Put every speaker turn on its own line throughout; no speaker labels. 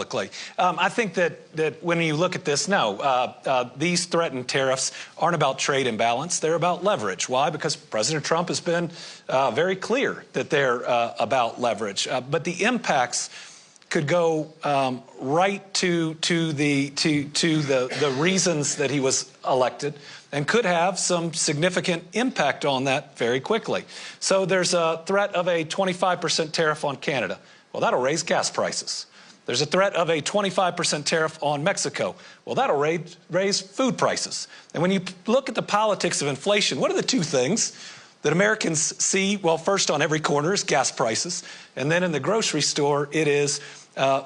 publicly. I think that when you look at this, no, these threatened tariffs aren't about trade imbalance. They're about leverage. Why? Because President Trump has been very clear that they're about leverage. But the impacts could go right to the reasons that he was elected, and could have some significant impact on that very quickly. So there's a threat of a 25% tariff on Canada. Well, that'll raise gas prices. There's a threat of a 25% tariff on Mexico. Well, that'll raise food prices. And when you look at the politics of inflation, what are the two things that Americans see? Well, first on every corner is gas prices, and then in the grocery store it is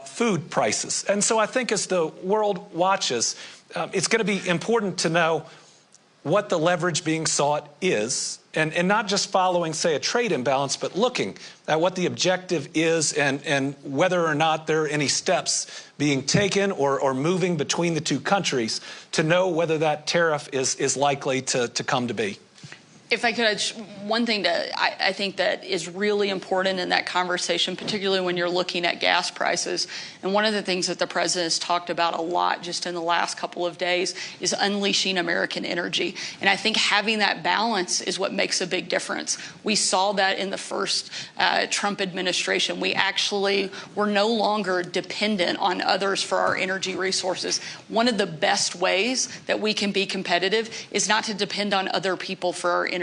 food prices. And so I think as the world watches, it's going to be important to know what the leverage being sought is, and not just following, say, a trade imbalance, but looking at what the objective is and whether or not there are any steps being taken or moving between the two countries to know whether that tariff is likely to come to be.
If I could, one thing that I think that is really important in that conversation, particularly when you're looking at gas prices, and one of the things that the president has talked about a lot just in the last couple of days is unleashing American energy. And I think having that balance is what makes a big difference. We saw that in the first Trump administration. We actually were no longer dependent on others for our energy resources. One of the best ways that we can be competitive is not to depend on other people for our energy.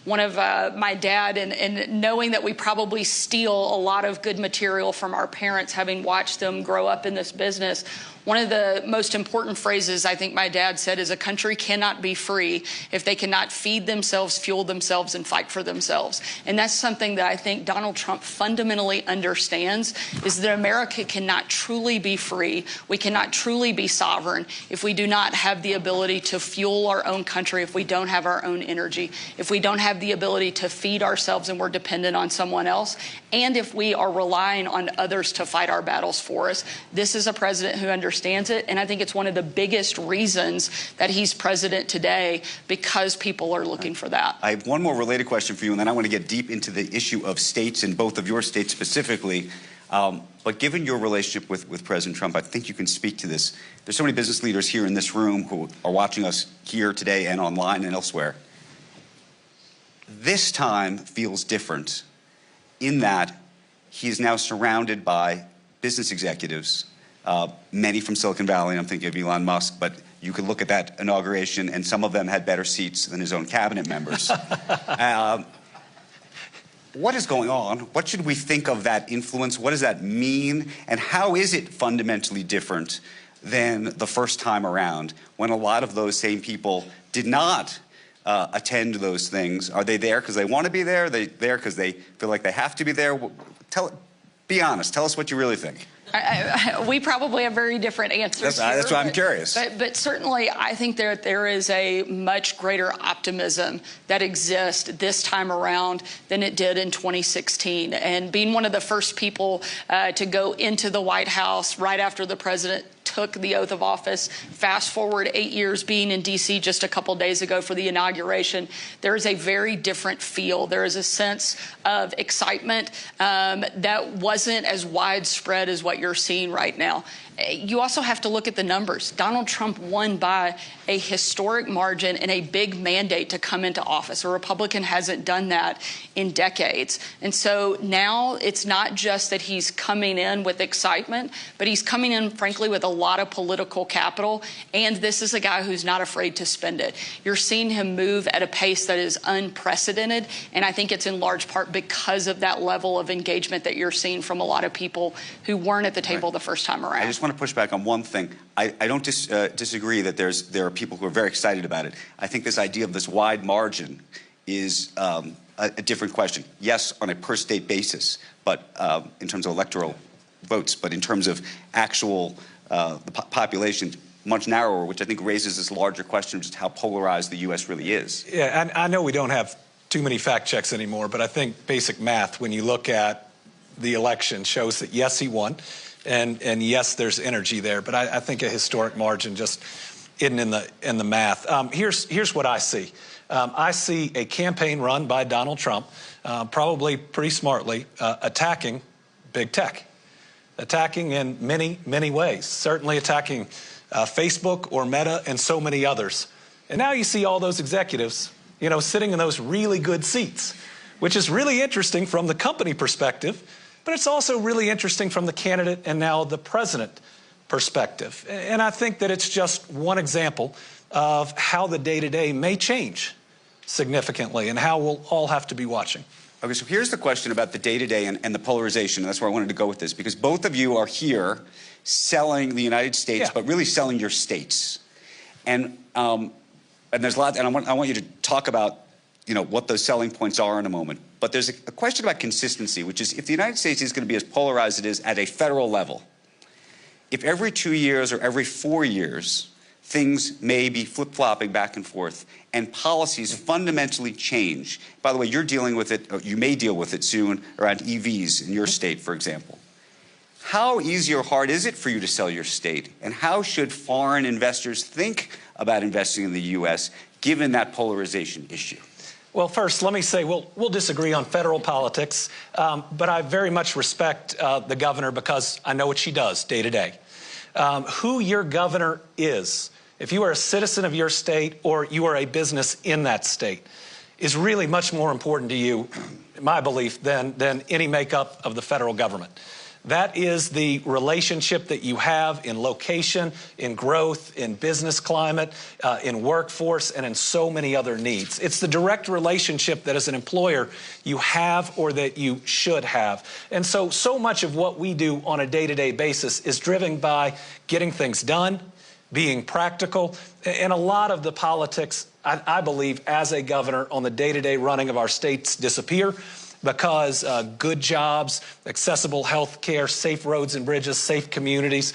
One of my dad, and knowing that we probably steal a lot of good material from our parents, having watched them grow up in this business, one of the most important phrases I think my dad said is, a country cannot be free if they cannot feed themselves, fuel themselves, and fight for themselves. And that's something that I think Donald Trump fundamentally understands, is that America cannot truly be free. We cannot truly be sovereign if we do not have the ability to fuel our own country, if we don't have our own energy, if we don't have the ability to feed ourselves and we're dependent on someone else, and if we are relying on others to fight our battles for us. This is a president who understands it, and I think it's one of the biggest reasons that he's president today, because people are looking for that.
I have one more related question for you, and then I want to get deep into the issue of states, and both of your states specifically. But given your relationship with President Trump, I think you can speak to this. There's so many business leaders here in this room who are watching us here today and online and elsewhere. This time feels different in that he is now surrounded by business executives, many from Silicon Valley. I'm thinking of Elon Musk, but you could look at that inauguration and some of them had better seats than his own cabinet members. What is going on? What should we think of that influence? What does that mean? And how is it fundamentally different than the first time around, when a lot of those same people did not attend those things? Are they there because they want to be there? Are they there because they feel like they have to be there? Be honest. Tell us what you really think.
We probably have very different answers.
That's why I'm curious.
But certainly, I think there is a much greater optimism that exists this time around than it did in 2016. And being one of the first people to go into the White House right after the president took the oath of office, fast forward 8 years, being in D.C. just a couple days ago for the inauguration, there is a very different feel. There is a sense of excitement that wasn't as widespread as what you're seeing right now. You also have to look at the numbers. Donald Trump won by a historic margin and a big mandate to come into office. A Republican hasn't done that in decades. And so now it's not just that he's coming in with excitement, but he's coming in, frankly, with a lot of political capital. And this is a guy who's not afraid to spend it. You're seeing him move at a pace that is unprecedented. And I think it's in large part because of that level of engagement that you're seeing from a lot of people who weren't at the table the first time around.
I just want to push back on one thing. I don't disagree that there are people who are very excited about it. I think this idea of this wide margin is a different question. Yes, on a per state basis, but in terms of electoral votes, but in terms of actual the population, much narrower, which I think raises this larger question of just how polarized the U.S. really is.
Yeah, I know we don't have too many fact checks anymore, but I think basic math, when you look at the election, shows that yes, he won. And yes, there's energy there, but I think a historic margin just isn't in the math. Here's what I see. I see a campaign run by Donald Trump, probably pretty smartly, attacking big tech. attacking in many, many ways, certainly attacking Facebook or Meta and so many others. And now you see all those executives, you know, sitting in those really good seats, which is really interesting from the company perspective, but it's also really interesting from the candidate and now the president perspective. And I think that it's just one example of how the day-to-day may change significantly and how we'll all have to be watching.
Okay, so here's the question about the day-to-day and the polarization, and that's where I wanted to go with this, because both of you are here selling the United States, but really selling your states. And there's a lot, and I want you to talk about, you know, what those selling points are in a moment. But there's a question about consistency, which is if the United States is going to be as polarized as it is at a federal level, if every 2 years or every 4 years things may be flip-flopping back and forth and policies fundamentally change. By the way, you're dealing with it, or you may deal with it soon, around EVs in your state, for example. How easy or hard is it for you to sell your state? And how should foreign investors think about investing in the U.S. given that polarization issue?
Well, first, let me say we'll disagree on federal politics, but I very much respect the governor because I know what she does day to day. Who your governor is, if you are a citizen of your state or you are a business in that state, is really much more important to you, in my belief, than any makeup of the federal government. That is the relationship that you have in location, in growth, in business climate, in workforce, and in so many other needs. It's the direct relationship that as an employer you have or that you should have. And so much of what we do on a day-to-day basis is driven by getting things done, being practical, and a lot of the politics, I believe, as a governor on the day-to-day running of our states disappear because good jobs, accessible health care, safe roads and bridges, safe communities,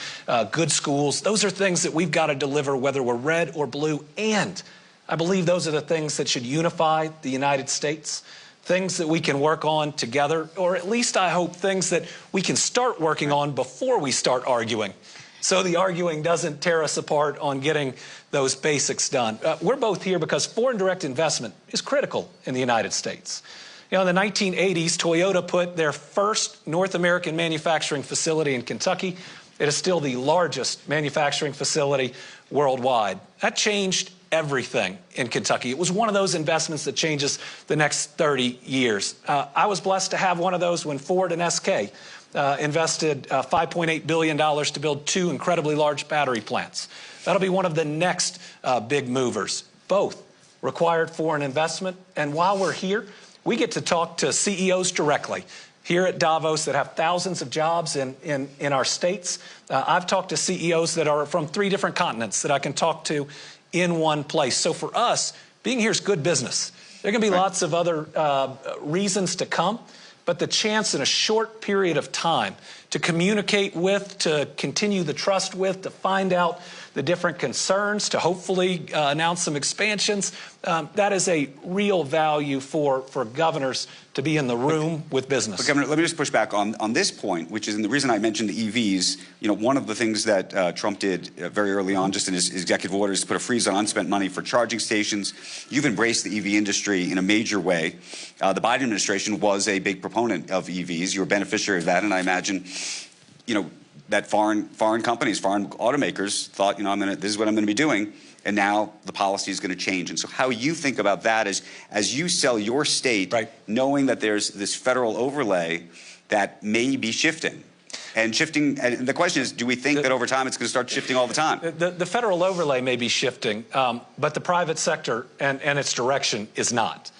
good schools, those are things that we've got to deliver whether we're red or blue. And I believe those are the things that should unify the United States, things that we can work on together, or at least I hope things that we can start working on before we start arguing. So the arguing doesn't tear us apart on getting those basics done. We're both here because foreign direct investment is critical in the United States. You know, in the 1980s, Toyota put their first North American manufacturing facility in Kentucky. It is still the largest manufacturing facility worldwide. That changed everything in Kentucky. It was one of those investments that changes the next 30 years. I was blessed to have one of those when Ford and SK invested $5.8 billion to build 2 incredibly large battery plants. That'll be one of the next big movers. Both required foreign investment. And while we're here, we get to talk to CEOs directly here at Davos that have thousands of jobs in our states. I've talked to CEOs that are from 3 different continents that I can talk to in one place. So for us, being here is good business. There are going to be lots of other reasons to come, but the chance in a short period of time to communicate with, to continue the trust with, to find out the different concerns, to hopefully announce some expansions, that is a real value for governors to be in the room with business.
But Governor, let me just push back on this point, which is, and the reason I mentioned the EVs, you know, one of the things that Trump did very early on, just in his executive orders, to put a freeze on unspent money for charging stations. You've embraced the EV industry in a major way. The Biden administration was a big proponent of EVs. You were a beneficiary of that, and I imagine, you know, that foreign companies, foreign automakers thought, you know, this is what I'm going to be doing, and now the policy is going to change. And so how you think about that as you sell your state, knowing that there's this federal overlay that may be shifting. And the question is, do we think that over time it's going to start shifting all the time?
The federal overlay may be shifting, but the private sector and its direction is not.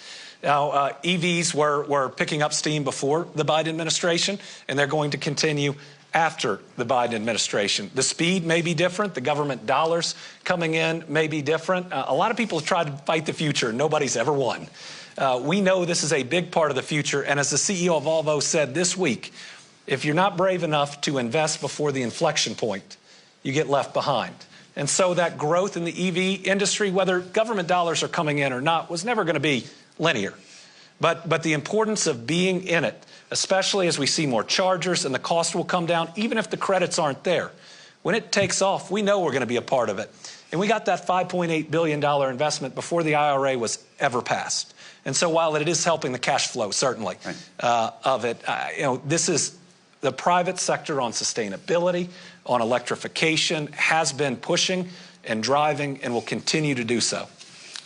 Now, EVs were picking up steam before the Biden administration, and they're going to continue after the Biden administration. The speed may be different. The government dollars coming in may be different. A lot of people have tried to fight the future. Nobody's ever won. We know this is a big part of the future. And as the CEO of Volvo said this week, if you're not brave enough to invest before the inflection point, you get left behind. And so that growth in the EV industry, whether government dollars are coming in or not, was never going to be linear. But the importance of being in it, especially as we see more chargers and the cost will come down, even if the credits aren't there. When it takes off, we know we're going to be a part of it. And we got that $5.8 billion investment before the IRA was ever passed. And so while it is helping the cash flow, certainly, of it, you know, this is The private sector on sustainability, on electrification, has been pushing and driving and will continue to do so.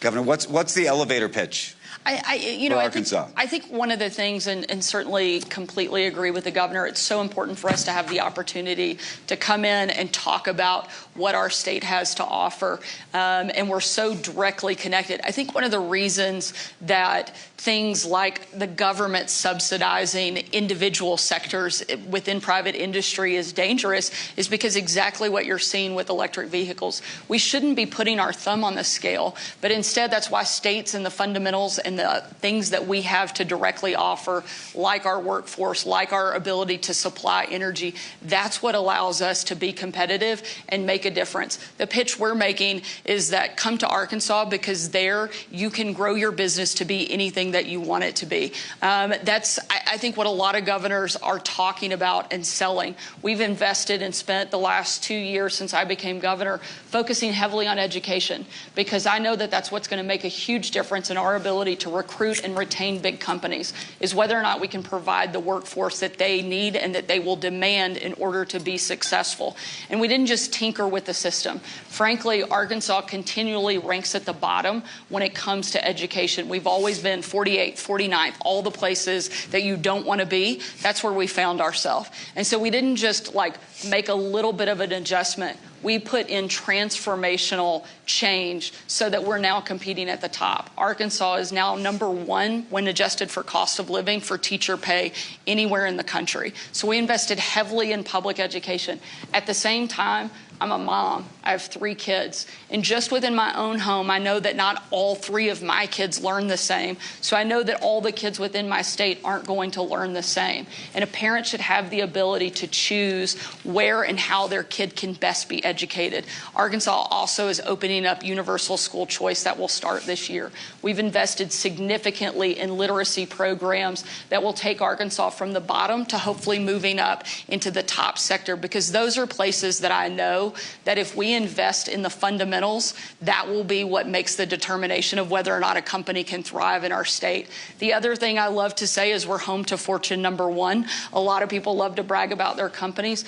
Governor, what's the elevator pitch?
I think one of the things, and certainly completely agree with the governor, it's so important for us to have the opportunity to come in and talk about what our state has to offer. And we're so directly connected. I think one of the reasons that things like the government subsidizing individual sectors within private industry is dangerous is because exactly what you're seeing with electric vehicles. We shouldn't be putting our thumb on the scale, but instead that's why states and the fundamentals and the things that we have to directly offer, like our workforce, like our ability to supply energy, that's what allows us to be competitive and make a difference. The pitch we're making is that come to Arkansas because there you can grow your business to be anything that you want it to be. That's, I think, what a lot of governors are talking about and selling. We've invested and spent the last 2 years since I became governor focusing heavily on education because I know that that's what's going to make a huge difference in our ability to recruit and retain big companies, is whether or not we can provide the workforce that they need and that they will demand in order to be successful. And we didn't just tinker with the system. Frankly, Arkansas continually ranks at the bottom when it comes to education. We've always been 48th, 49th, all the places that you don't want to be. That's where we found ourselves. And so we didn't just like make a little bit of an adjustment. We put in transformational change so that we're now competing at the top. Arkansas is now #1 when adjusted for cost of living for teacher pay anywhere in the country. So we invested heavily in public education. At the same time, I'm a mom. I have 3 kids. And just within my own home, I know that not all 3 of my kids learn the same. So I know that all the kids within my state aren't going to learn the same. And a parent should have the ability to choose where and how their kid can best be educated. Arkansas also is opening up universal school choice that will start this year. We've invested significantly in literacy programs that will take Arkansas from the bottom to hopefully moving up into the top sector, because those are places that I know that if we invest in the fundamentals, that will be what makes the determination of whether or not a company can thrive in our state. The other thing I love to say is we're home to Fortune #1. A lot of people love to brag about their companies.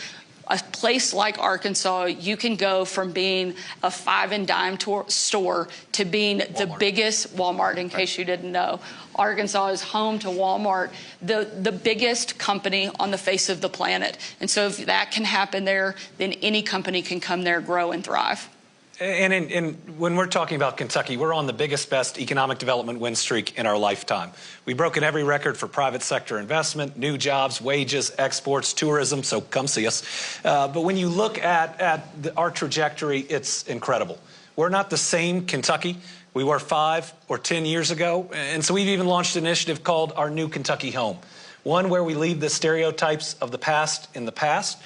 A place like Arkansas, you can go from being a 5 and dime store to being the biggest Walmart, in case you didn't know. Arkansas is home to Walmart, the biggest company on the face of the planet. And so if that can happen there, then any company can come there, grow, and thrive.
And when we're talking about Kentucky, we're on the biggest, best economic development win streak in our lifetime. We've broken every record for private sector investment, new jobs, wages, exports, tourism, so come see us. But when you look at our trajectory, it's incredible. We're not the same Kentucky we were 5 or 10 years ago. And so we've even launched an initiative called Our New Kentucky Home. One where we leave the stereotypes of the past in the past.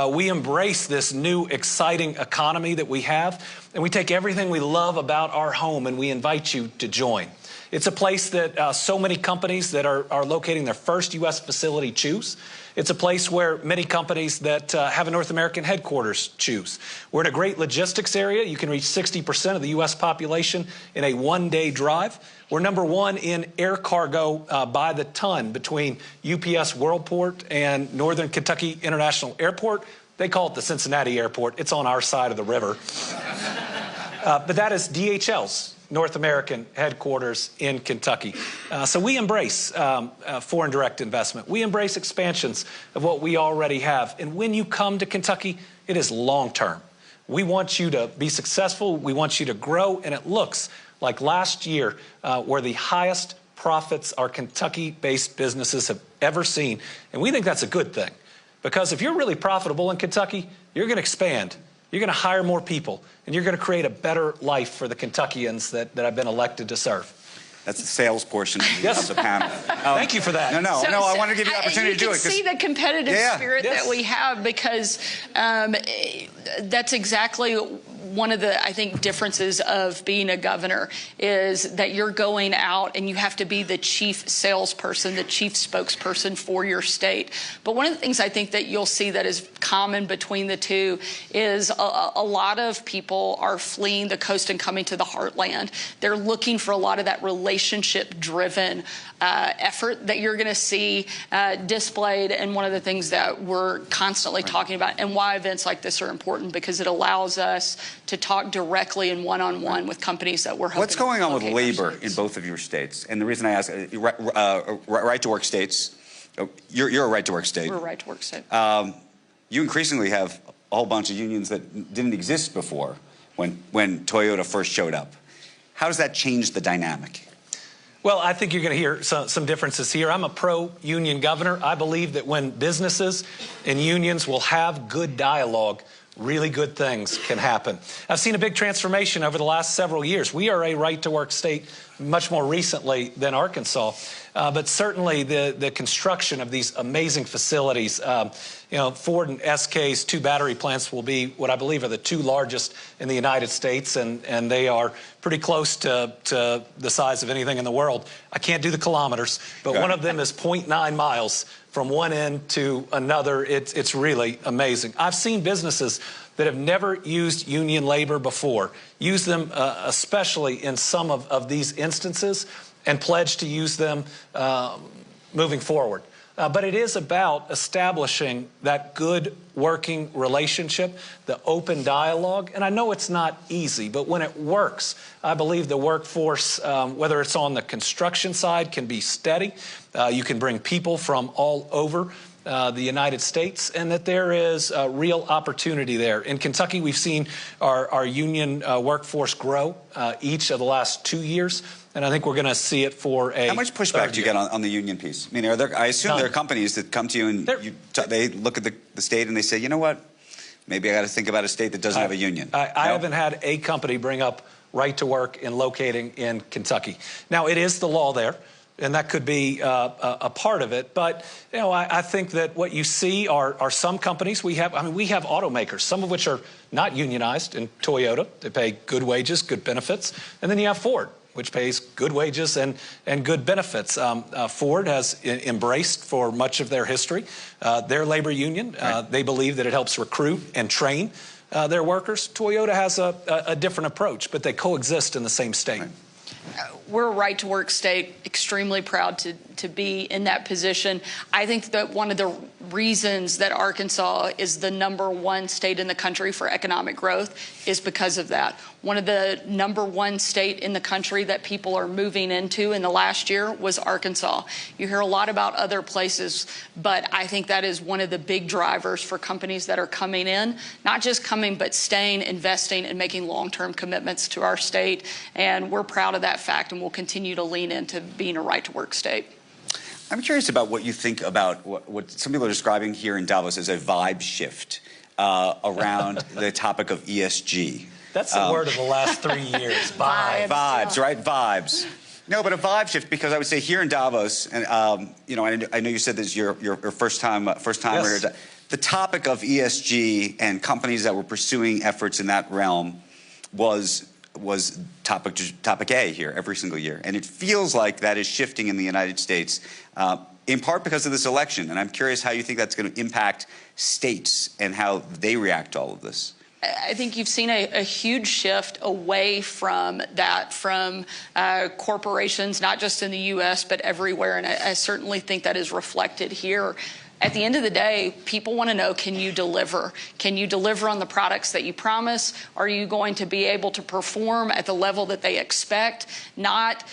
We embrace this new exciting economy that we have, and we take everything we love about our home and we invite you to join. It's a place that so many companies that are locating their first U.S. facility choose. It's a place where many companies that have a North American headquarters choose. We're in a great logistics area. You can reach 60% of the U.S. population in a one-day drive. We're #1 in air cargo by the ton between UPS Worldport and Northern Kentucky International Airport. They call it the Cincinnati Airport. It's on our side of the river. But that is DHL's North American headquarters in Kentucky. So we embrace foreign direct investment. We embrace expansions of what we already have. And when you come to Kentucky, it is long-term. We want you to be successful. We want you to grow. And it looks like last year were the highest profits our Kentucky-based businesses have ever seen. And we think that's a good thing. Because if you're really profitable in Kentucky, you're going to expand. You're going to hire more people, and you're going to create a better life for the Kentuckians that have been elected to serve.
That's the sales portion of the panel.
Thank you for that.
No, I want to give you the opportunity to do it.
You can see the competitive spirit that we have, because that's exactly one of the, I think, differences of being a governor is that you're going out and you have to be the chief salesperson, the chief spokesperson for your state. But one of the things I think that you'll see that is common between the two is a lot of people are fleeing the coast and coming to the heartland. They're looking for a lot of that relationship-driven effort that you're going to see displayed, and one of the things that we're constantly talking about, and why events like this are important, because it allows us to talk directly and one-on-one with companies that we're hoping.
What's going on with
locate
labor in both of your states? And the reason I ask, right-to-work states, you're a right-to-work state.
We're a right-to-work state.
You increasingly have a whole bunch of unions that didn't exist before when Toyota first showed up. How does that change the dynamic?
Well, I think you're going to hear some differences here. I'm a pro-union governor. I believe that when businesses and unions will have good dialogue, really good things can happen. I've seen a big transformation over the last several years. We are a right-to-work state much more recently than Arkansas, but certainly the construction of these amazing facilities, you know, Ford and SK's 2 battery plants will be what I believe are the 2 largest in the United States, and they are pretty close to the size of anything in the world. I can't do the kilometers, but one of them is 0.9 miles from one end to another. It's really amazing. I've seen businesses that have never used union labor before use them, especially in some of these instances, and pledge to use them moving forward. But it is about establishing that good working relationship, the open dialogue. And I know it's not easy, but when it works, I believe the workforce, whether it's on the construction side, can be steady. You can bring people from all over the United States, and that there is a real opportunity there. In Kentucky, we've seen our union workforce grow each of the last 2 years. And I think we're going to see it for a.
How much pushback do you get on the union piece? I mean, I assume there are companies that come to you and they look at the state and they say, you know what, maybe I got to think about a state that doesn't have a union.
I haven't had a company bring up right to work in locating in Kentucky. Now, it is the law there, and that could be a part of it. But, you know, I think that what you see are some companies. We have automakers, some of which are not unionized in Toyota. They pay good wages, good benefits. And then you have Ford, which pays good wages and good benefits. Ford has embraced for much of their history their labor union. They believe that it helps recruit and train their workers. Toyota has a different approach, but they coexist in the same state.
We're a right-to-work state, extremely proud to be in that position. I think that one of the reasons that Arkansas is the #1 state in the country for economic growth is because of that. One of the #1 state in the country that people are moving into in the last year was Arkansas. You hear a lot about other places, but I think that is one of the big drivers for companies that are coming in, not just coming, but staying, investing, and making long-term commitments to our state. And we're proud of that fact, and we'll continue to lean into being a right-to-work state.
I'm curious about what you think about what some people are describing here in Davos as a vibe shift around the topic of ESG.
That's the word of the last 3 years.
Vibes, right? Vibes. No, but a vibe shift, because I would say here in Davos, and you know, I know you said this is your first time
Yes.
here. The topic of ESG and companies that were pursuing efforts in that realm was topic A here every single year, and it feels like that is shifting in the United States, in part because of this election. And I'm curious how you think that's going to impact states and how they react to all of this.
I think you've seen a huge shift away from that, from corporations, not just in the U.S., but everywhere. And I certainly think that is reflected here. At the end of the day, people want to know, can you deliver? Can you deliver on the products that you promise? Are you going to be able to perform at the level that they expect? Not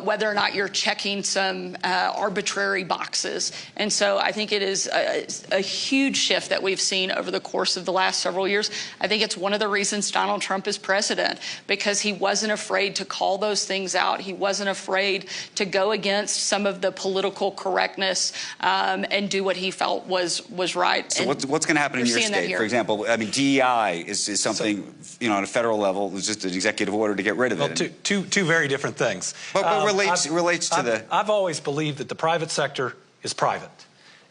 whether or not you're checking some arbitrary boxes. And so I think it is a huge shift that we've seen over the course of the last several years. I think it's one of the reasons Donald Trump is president, because he wasn't afraid to call those things out. He wasn't afraid to go against some of the political correctness and do what he felt was right.
So what's going to happen in your state? For example, I mean, DEI is something, you know, on a federal level, it's just an executive order to get rid of it.
Well, two very different things.
But relates to the...
I've always believed that the private sector is private,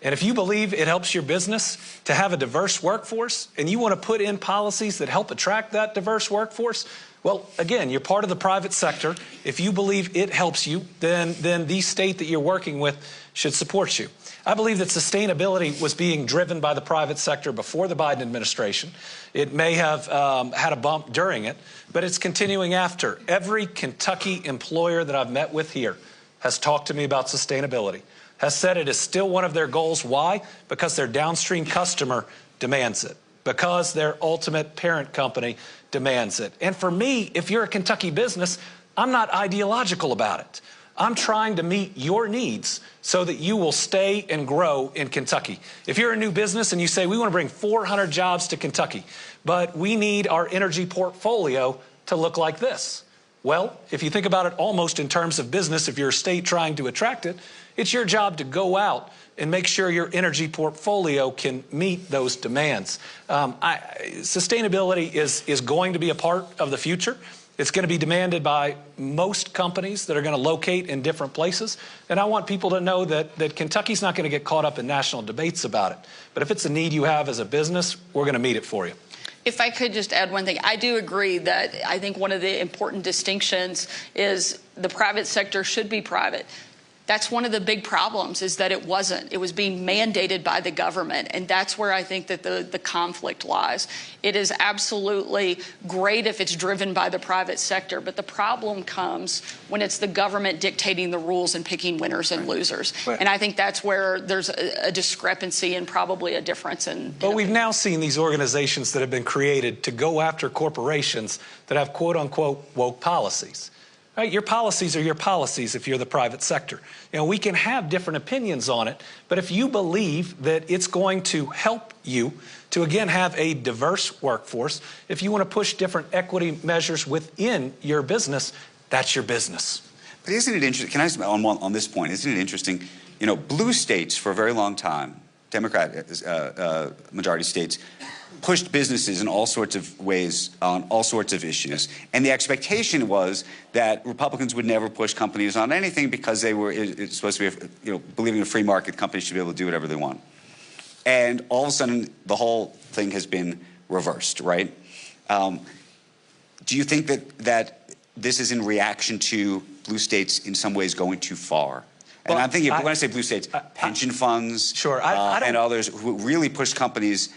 And if you believe it helps your business to have a diverse workforce and you want to put in policies that help attract that diverse workforce, well, again, you're part of the private sector. If you believe it helps you, then the state that you're working with should support you. I believe that sustainability was being driven by the private sector before the Biden administration. It may have had a bump during it, but it's continuing after. Every Kentucky employer that I've met with here has talked to me about sustainability, has said it is still one of their goals. Why? Because their downstream customer demands it, because their ultimate parent company demands it. And for me, if you're a Kentucky business, I'm not ideological about it. I'm trying to meet your needs so that you will stay and grow in Kentucky. If you're a new business and you say, we want to bring 400 jobs to Kentucky, but we need our energy portfolio to look like this. Well, if you think about it almost in terms of business, if you're a state trying to attract it, it's your job to go out and make sure your energy portfolio can meet those demands. Sustainability is going to be a part of the future. It's going to be demanded by most companies that are going to locate in different places. And I want people to know that Kentucky's not going to get caught up in national debates about it. But if it's a need you have as a business, we're going to meet it for you.
If I could just add one thing, I do agree that I think one of the important distinctions is the private sector should be private. That's one of the big problems, is that it wasn't. It was being mandated by the government, and that's where I think that the conflict lies. It is absolutely great if it's driven by the private sector, but the problem comes when it's the government dictating the rules and picking winners and losers.
Right.
And I think that's where there's a discrepancy and probably a difference in...
But we've now seen these organizations that have been created to go after corporations that have quote-unquote woke policies. Right? Your policies are your policies if you're the private sector. You know, we can have different opinions on it, but if you believe that it's going to help you to, again, have a diverse workforce, if you want to push different equity measures within your business, that's your business.
But isn't it interesting, can I just, on this point, isn't it interesting, you know, blue states for a very long time, Democrat majority states, pushed businesses in all sorts of ways on all sorts of issues. And the expectation was that Republicans would never push companies on anything because they were, it's supposed to be, you know, believing in a free market, companies should be able to do whatever they want. And all of a sudden, the whole thing has been reversed, right? Do you think that this is in reaction to blue states in some ways going too far? And well, I'm thinking, when I say blue states, pension funds,
sure,
and others who really push companies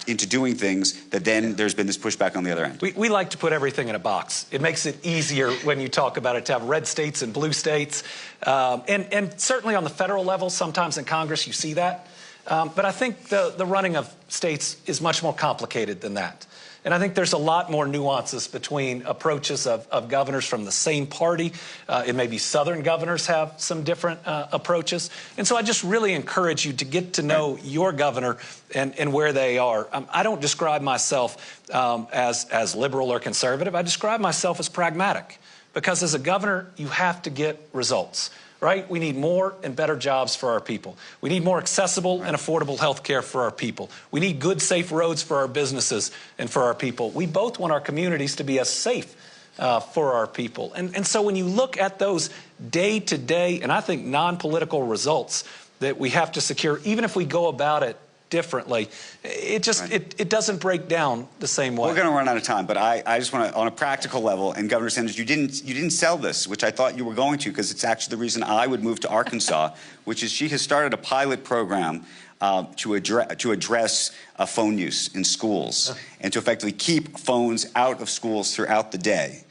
into doing things that then there's been this pushback on the other end.
We like to put everything in a box. It makes it easier when you talk about it to have red states and blue states. And certainly on the federal level, sometimes in Congress you see that. But I think the running of states is much more complicated than that. And I think there's a lot more nuances between approaches of governors from the same party. It may be Southern governors have some different approaches. And so I just really encourage you to get to know your governor and where they are. I don't describe myself as liberal or conservative. I describe myself as pragmatic, because as a governor, you have to get results. Right? We need more and better jobs for our people. We need more accessible and affordable health care for our people. We need good, safe roads for our businesses and for our people. We both want our communities to be as safe for our people. And so when you look at those day-to-day, and I think non-political results that we have to secure, even if we go about it differently, it just it doesn't break down the same way.
We're going to run out of time, but I just want to, on a practical level, and Governor Sanders, you didn't sell this, which I thought you were going to, because it's actually the reason I would move to Arkansas, which is she has started a pilot program to address phone use in schools and to effectively keep phones out of schools throughout the day.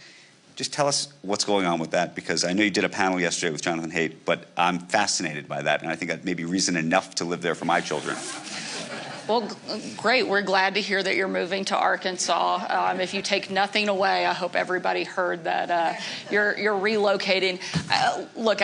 Just tell us what's going on with that, because I know you did a panel yesterday with Jonathan Haidt, but I'm fascinated by that, and I think that may be reason enough to live there for my children.
Well, great. We're glad to hear that you're moving to Arkansas. If you take nothing away, I hope everybody heard that you're relocating. Look,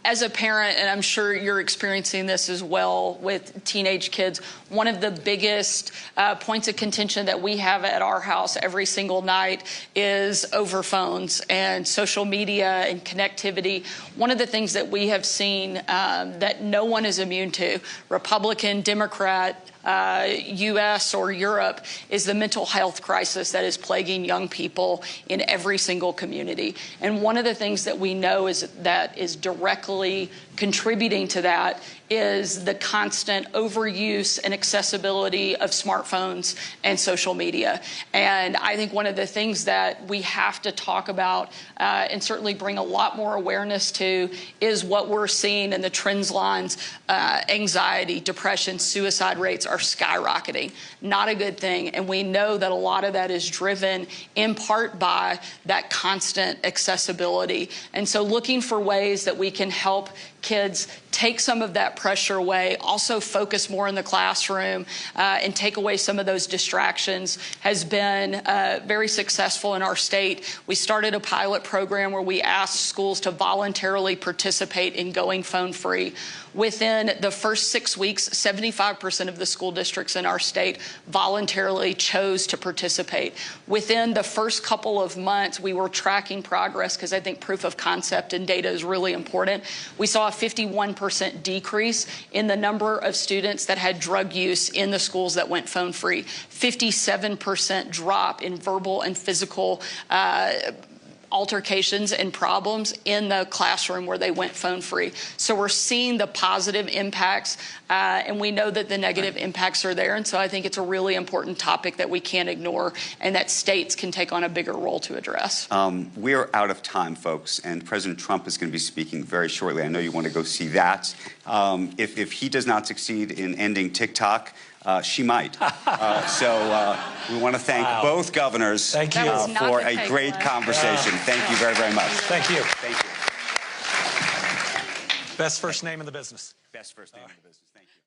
as a parent, and I'm sure you're experiencing this as well with teenage kids, one of the biggest points of contention that we have at our house every single night is over phones and social media and connectivity. One of the things that we have seen that no one is immune to, Republican, Democrat, U.S. or Europe, is the mental health crisis that is plaguing young people in every single community. And one of the things that we know is that is directly contributing to that is the constant overuse and accessibility of smartphones and social media. And I think one of the things that we have to talk about and certainly bring a lot more awareness to is what we're seeing in the trends lines. Anxiety, depression, suicide rates are skyrocketing. Not a good thing. And we know that a lot of that is driven in part by that constant accessibility. And so looking for ways that we can help kids take some of that pressure away, also focus more in the classroom, and take away some of those distractions has been very successful in our state. We started a pilot program where we asked schools to voluntarily participate in going phone-free. Within the first 6 weeks, 75% of the school districts in our state voluntarily chose to participate. Within the first couple of months, we were tracking progress because I think proof of concept and data is really important. We saw a 51% decrease in the number of students that had drug use in the schools that went phone-free, 57% drop in verbal and physical altercations and problems in the classroom where they went phone-free. So we're seeing the positive impacts, and we know that the negative impacts are there. And so I think it's a really important topic that we can't ignore and that states can take on a bigger role to address.
We are out of time, folks, and President Trump is going to be speaking very shortly. I know you want to go see that. If he does not succeed in ending TikTok, she might. So we want to thank both governors
for
a great conversation. Thank you very, very much.
Thank you.
Thank you.
Best first name in the business.
Best first name in the business. Thank you.